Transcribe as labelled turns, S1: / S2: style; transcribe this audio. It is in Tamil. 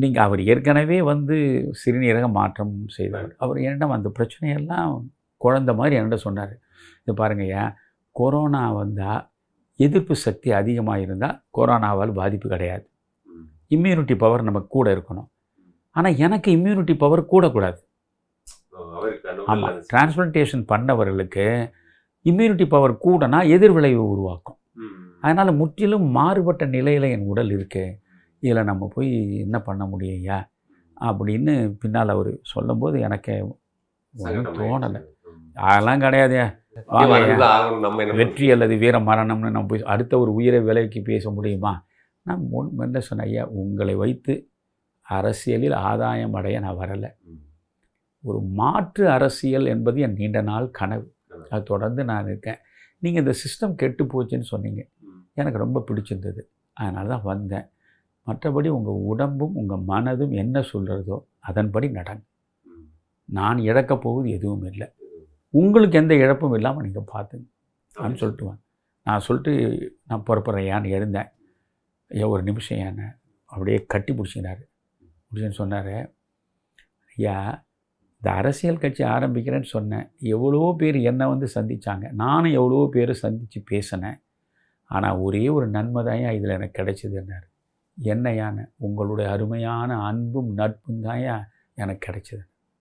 S1: நீங்கள் அவர் ஏற்கனவே வந்து சிறுநீரக மாற்றம் செய்தவர். அவர் என்னிடம் அந்த பிரச்சனையெல்லாம் குழந்த மாதிரி என்கிட்ட சொன்னார். இது பாருங்கய்யா, கொரோனா வந்தால் எதிர்ப்பு சக்தி அதிகமாக இருந்தால் கொரோனாவால் பாதிப்பு கிடையாது. இம்யூனிட்டி பவர் நமக்கு கூட இருக்கணும். ஆனால் எனக்கு இம்யூனிட்டி பவர் கூடக்கூடாது. ஆமாம், டிரான்ஸ்பிளான்டேஷன் பண்ணவர்களுக்கு இம்யூனிட்டி பவர் கூடனா எதிர்விளைவு உருவாக்கும். அதனால் முற்றிலும் மாறுபட்ட நிலையில் என் உடல் இருக்கு, இதில் நம்ம போய் என்ன பண்ண முடியும்யா அப்படின்னு பின்னால் அவர் சொல்லும்போது எனக்கு ஒன்றும் தோணலை. அதெல்லாம் கிடையாது, வெற்றி அல்லது வீர மரணம்னு நம்ம போய் அடுத்த ஒரு உயிரை விலைக்கு பேச முடியுமா? நான் என்ன சொன்னேன், ஐயா உங்களை வைத்து அரசியலில் ஆதாயம் அடைய நான் வரலை. ஒரு மாற்று அரசியல் என்பது என் நீண்ட நாள் கனவு. அது தொடர்ந்து நான் இருக்கேன். நீங்கள் இந்த சிஸ்டம் கெட்டு போச்சுன்னு சொன்னீங்க, எனக்கு ரொம்ப பிடிச்சிருந்தது, அதனால தான் வந்தேன். மற்றபடி உங்கள் உடம்பும் உங்கள் மனதும் என்ன சொல்கிறதோ அதன்படி நடங்க. நான் இழக்கப் போவது எதுவும் இல்லை, உங்களுக்கு எந்த இழப்பும் இல்லாமல் நீங்கள் பார்த்துங்க அப்படின்னு சொல்லிட்டு நான் சொல்லிட்டு நான் புறப்படுறேன் எழுந்தேன். ஐயா ஒரு நிமிஷம் என்ன அப்படியே கட்டி பிடிச்சினார். பிடிச்சின்னு சொன்னார், ஐயா இந்த அரசியல் கட்சி ஆரம்பிக்கிறேன்னு சொன்னேன், எவ்வளோ பேர் என்னை வந்து சந்தித்தாங்க, நானும் எவ்வளோ பேர் சந்தித்து பேசினேன். ஆனால் ஒரே ஒரு நன்மை தான் இதில் எனக்கு கிடைச்சதுன்னாரு. என்னையான உங்களுடைய அருமையான அன்பும் நட்பும் தான் எனக்கு கிடைச்சது.